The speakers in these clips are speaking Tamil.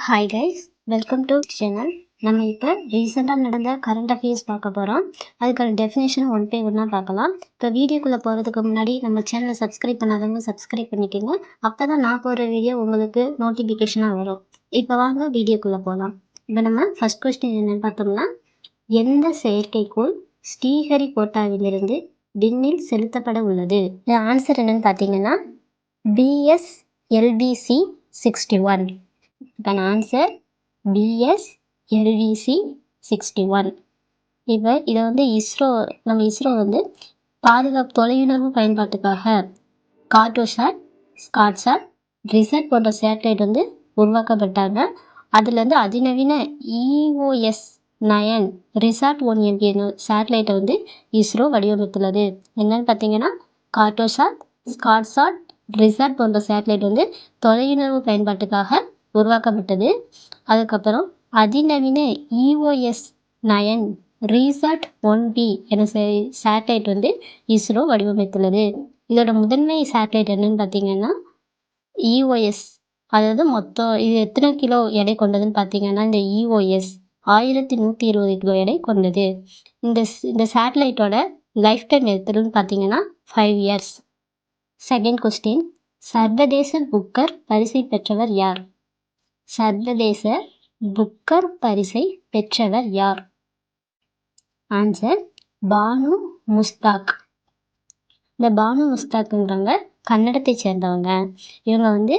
Hi guys, welcome to channel. நம்ம இப்போ ரீசெண்டாக நடந்த கரண்ட் அஃபேர்ஸ் பார்க்க போகிறோம். அதுக்கான டெஃபினேஷன் ஒன் பை ஒன்றா பார்க்கலாம். இப்போ வீடியோக்குள்ளே போகிறதுக்கு முன்னாடி நம்ம சேனலை சப்ஸ்கிரைப் பண்ணாதவங்க சப்ஸ்கிரைப் பண்ணிக்கோங்க. அப்போ தான் நான் போடுற வீடியோ உங்களுக்கு நோட்டிஃபிகேஷனாக வரும். இப்போ வாங்க வீடியோக்குள்ளே போகலாம். இப்போ நம்ம ஃபர்ஸ்ட் கொஸ்டின் என்னென்னு பார்த்தோம்னா, எந்த செயற்கைக்கோள் ஸ்ரீஹரிகோட்டாவிலிருந்து விண்ணில் செலுத்தப்பட உள்ளது? இந்த ஆன்சர் என்னன்னு பார்த்தீங்கன்னா BSLV-C 61. இப்போ ஆன்சர் BSLV-C 61. இப்போ இதை வந்து இஸ்ரோ வந்து பாதுகாப்பு தொலையுணர்வு பயன்பாட்டுக்காக கார்டோசாட், ஸ்காட்சாட், ரிசர்ட் போன்ற சேட்டலைட் வந்து உருவாக்கப்பட்டாங்க. அதுலேருந்து அதிநவீன EOS 9 ரிசார்ட் 1MB சேட்டலைட்டை வந்து இஸ்ரோ வடிவமைத்துள்ளது. என்னன்னு பார்த்தீங்கன்னா கார்டோசாட், ஸ்காட்சாட், ரிசார்ட் போன்ற சேட்டலைட் வந்து தொலையுணர்வு பயன்பாட்டுக்காக உருவாக்கப்பட்டது. அதுக்கப்புறம் அதிநவீன EOS 9 ரிசார்ட் 1B என சேட்டலைட் வந்து இஸ்ரோ வடிவமைத்துள்ளது. இதோட முதன்மை சேட்டலைட் என்னன்னு பார்த்தீங்கன்னா EOS, அதாவது மொத்தம் இது எத்தனை கிலோ எடை கொண்டதுன்னு பார்த்தீங்கன்னா இந்த EOS 1120 கிலோ எடை கொண்டது. இந்த சேட்டலைட்டோட லைஃப் டைம் எத்தனைன்னு பார்த்தீங்கன்னா 5 years. செகண்ட் கொஸ்டின், சர்வதேச புக்கர் பரிசை பெற்றவர் யார்? சர்வதேச புக்கர் பரிசை பெற்றவர் யார்? ஆன்சர் பானு முஸ்தாக். இந்த பானு முஸ்தாக்ங்கிறவங்க கன்னடத்தை சேர்ந்தவங்க. இவங்க வந்து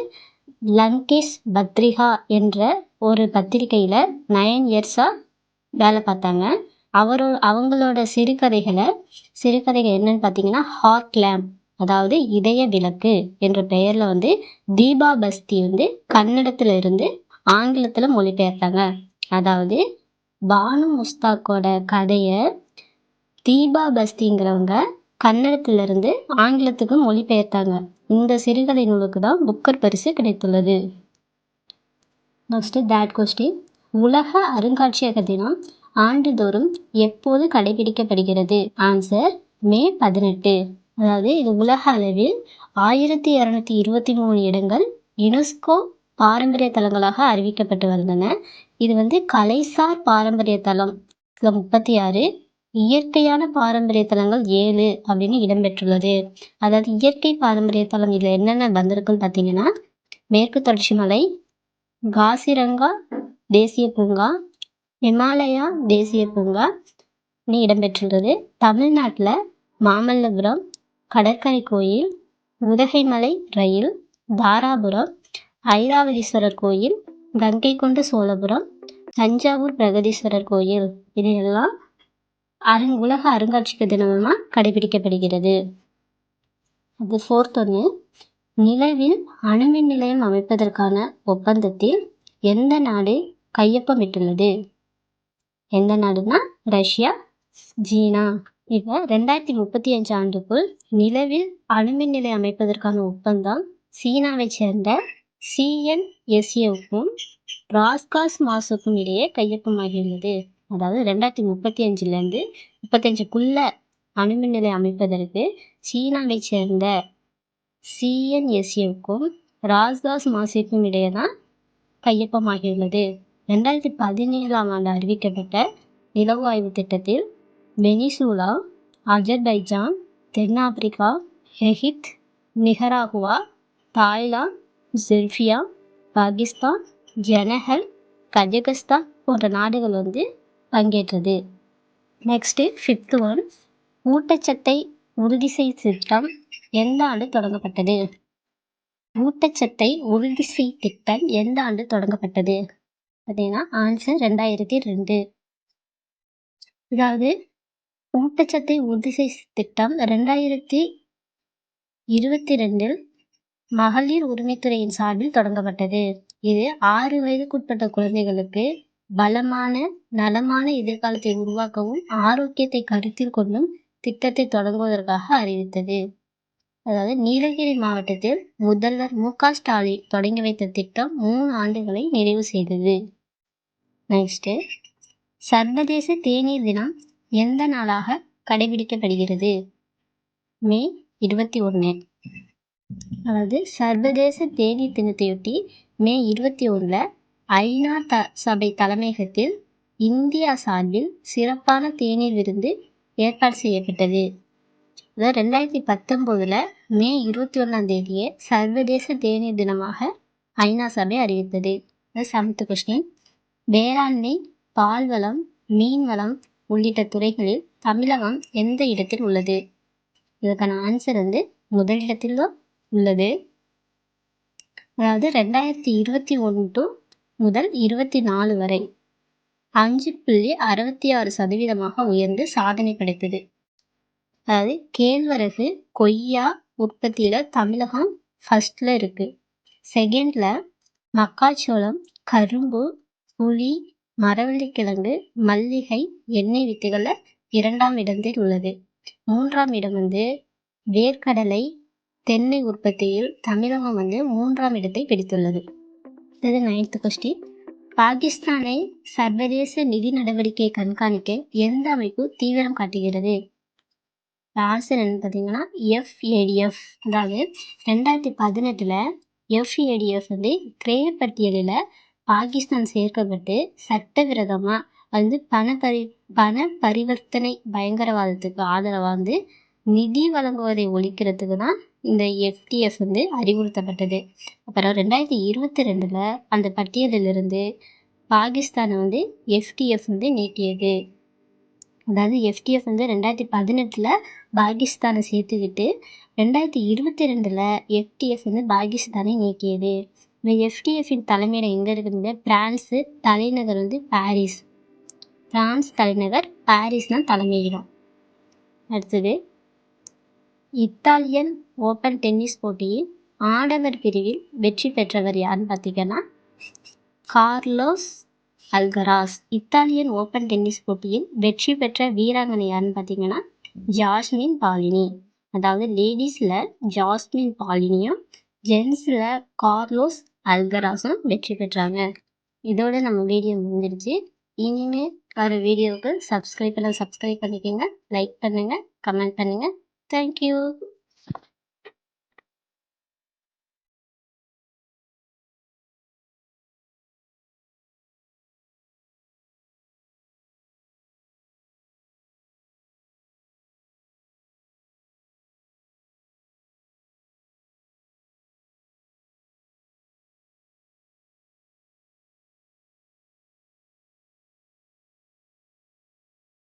லங்கேஷ் பத்ரிகா என்ற ஒரு பத்திரிகையில் 9 years வேலை பார்த்தாங்க. அவங்களோட சிறுகதைகள் என்னன்னு பார்த்தீங்கன்னா ஹார்ட் லேம்ப், அதாவது இதய விளக்கு என்ற பெயரில் வந்து தீபா பஸ்தி வந்து கன்னடத்தில் இருந்து ஆங்கிலத்தில் மொழிபெயர்த்தாங்க. அதாவது பானு முஸ்தாக்கோட கதையை தீபா பஸ்திங்கிறவங்க கன்னடத்திலிருந்து ஆங்கிலத்துக்கு மொழிபெயர்த்தாங்க. இந்த சிறுகதை நூலுக்கு தான் புக்கர் பரிசு கிடைத்துள்ளது. நெக்ஸ்ட் தேர்ட் கொஸ்டின், உலக அருங்காட்சியக தினம் ஆண்டுதோறும் எப்போது கடைபிடிக்கப்படுகிறது? Answer May 18. அதாவது இது உலக அளவில் 1223 இடங்கள் யுனெஸ்கோ பாரம்பரிய தலங்களாக அறிவிக்கப்பட்டு வந்தன. இது வந்து கலைசார் பாரம்பரிய தலம் 36, இயற்கையான பாரம்பரிய தலங்கள் 7 அப்படின்னு இடம்பெற்றுள்ளது. அதாவது இயற்கை பாரம்பரிய தலம் இதில் என்னென்ன வந்திருக்குன்னு பார்த்தீங்கன்னா மேற்கு தொடர்ச்சி மலை, காசிரங்கா தேசிய பூங்கா, இமாலயா தேசிய பூங்கா இடம்பெற்றுள்ளது. தமிழ்நாட்டில் மாமல்லபுரம் கடற்கரை கோயில், உதகைமலை ரயில், தாராபுரம் ஐராவதீஸ்வரர் கோயில், கங்கை கொண்ட சோழபுரம், தஞ்சாவூர் பிரகதீஸ்வரர் கோயில் இதையெல்லாம் உலக அருங்காட்சியக தினமாக கடைபிடிக்கப்படுகிறது. அது ஃபோர்த் ஒன்று, நிலவில் அணுமின் நிலையம் அமைப்பதற்கான ஒப்பந்தத்தில் எந்த நாடு கையொப்பமிட்டுள்ளது? எந்த நாடுனா ரஷ்யா, சீனா. இப்போ 2035 ஆண்டுக்குள் நிலவில் அணுமின் நிலையம் அமைப்பதற்கான ஒப்பந்தம் சீனாவை சேர்ந்த CNSAவுக்கும் ராஸ்காஸ்மாஸுக்கும் இடையே கையொப்பமாகியுள்ளது. அதாவது 2035 35க்குள்ள அணுமின் நிலையம் அமைப்பதற்கு சீனாவை சேர்ந்த CNSAவுக்கும் ராஸ்காஸ்மாஸுக்கும் இடையே தான் கையொப்பமாகியுள்ளது. 2017 ஆண்டு அறிவிக்கப்பட்ட நிலவு ஆய்வு திட்டத்தில் வெனிசுலா, அஜர்பைஜான், தென்னாப்பிரிக்கா, Egypt, Nicaragua, Thailand, Serbia, Pakistan, Senegal, Kazakhstan போன்ற நாடுகள் வந்து பங்கேற்றது. நெக்ஸ்ட் ஃபிஃப்த் ஒன், ஊட்டச்சத்தை உறுதி செய் திட்டம் எந்த ஆண்டு தொடங்கப்பட்டது? ஊட்டச்சத்தை உறுதி செய் திட்டம் எந்த ஆண்டு தொடங்கப்பட்டது பார்த்தீங்கன்னா ஆன்சர் 2002. அதாவது ஊட்டச்சத்தை உறுதி செய் திட்டம் 2022 மகளிர் உரிமைத்துறையின் சார்பில் தொடங்கப்பட்டது. இது 6 வயதுக்குட்பட்ட குழந்தைகளுக்கு பலமான நலமான எதிர்காலத்தை உருவாக்கவும் ஆரோக்கியத்தை கருத்தில் கொண்டும் திட்டத்தை தொடங்குவதற்காக அறிவித்தது. அதாவது நீலகிரி மாவட்டத்தில் முதல்வர் MK ஸ்டாலின் தொடங்கி வைத்த திட்டம் 3 ஆண்டுகளை நிறைவு செய்தது. நெக்ஸ்ட், சர்வதேச தேநீர் தினம் எந்த நாளாக கடைபிடிக்கப்படுகிறது? May 21. அதாவது சர்வதேச தேநீர் தினத்தையொட்டி May 21 ஐநா சபை தலைமையகத்தில் இந்தியா சார்பில் சிறப்பான தேநீர் விருந்து ஏற்பாடு செய்யப்பட்டது. அதாவது 2019 மே 21 சர்வதேச தேநீர் தினமாக ஐநா சபை அறிவித்தது. 7th கொஸ்டின், வேளாண்மை, பால்வளம், மீன்வளம் உள்ளிட்ட துறைகளில் தமிழகம் எந்த இடத்தில் உள்ளது? இதற்கான ஆன்சர் முதலிடத்தில் தான் உள்ளது. அதாவது 2021 முதல் 24 வரை 5.66% உயர்ந்து சாதனை படைத்தது. அதாவது கேழ்வரகு, கொய்யா உற்பத்தியில தமிழகம் ஃபர்ஸ்ட்ல இருக்கு. செகண்ட்ல மக்காச்சோளம், கரும்பு, புளி, மரவள்ளிக்கிழங்கு, மல்லிகை, எண்ணெய் வித்துகள்ல 2ஆம் இடத்தில் உள்ளது. 3ஆம் இடம் வேர்க்கடலை, தென்னை உற்பத்தியில் தமிழகம் 3ஆம் இடத்தை பிடித்துள்ளது. இது 9th கொஸ்டின், பாகிஸ்தானை சர்வதேச நிதி நடவடிக்கை கண்காணிக்க எந்த அமைப்பு தீவிரம் காட்டுகிறது? ஆன்சர் என்னன்னு பார்த்தீங்கன்னா FATF. அதாவது 2018 FATF கிரே பட்டியலில் பாகிஸ்தான் சேர்க்கப்பட்டு சட்டவிரோதமா பண பரிவர்த்தனை பயங்கரவாதத்துக்கு ஆதரவாக நிதி வழங்குவதை ஒழிக்கிறதுக்கு தான் இந்த FATF அறிவுறுத்தப்பட்டது. அப்புறம் 2022 அந்த பட்டியலிலிருந்து பாகிஸ்தானை FATF நீக்கியது. அதாவது FATF 2018 பாகிஸ்தானை சேர்த்துக்கிட்டு 2022 FATF பாகிஸ்தானை நீக்கியது. இந்த FATF-இன் தலைமையிடம் எங்கே இருக்குது? பிரான்ஸு, தலைநகர் பாரிஸ். பிரான்ஸ் தலைநகர் பாரிஸ் தான் தலைமையிடம். அடுத்தது, இத்தாலியன் ஓப்பன் டென்னிஸ் போட்டியில் ஆடவர் பிரிவில் வெற்றி பெற்றவர் யாருன்னு பார்த்தீங்கன்னா Carlos Alcaraz. Italian open tennis போட்டியில் வெற்றி பெற்ற வீராங்கனை யாருன்னு பார்த்தீங்கன்னா ஜாஸ்மின் பாலினி. அதாவது லேடிஸில் ஜாஸ்மின் பாலினியும் ஜென்ஸில் கார்லோஸ் அல்கராஸும் வெற்றி பெற்றாங்க. இதோட நம்ம வீடியோ முடிஞ்சிருச்சு. இனிமேல் வர வீடியோவுக்கு சப்ஸ்கிரைப் பண்ணிக்கோங்க, லைக் பண்ணுங்கள், கமெண்ட் பண்ணுங்கள். தேங்க்யூ.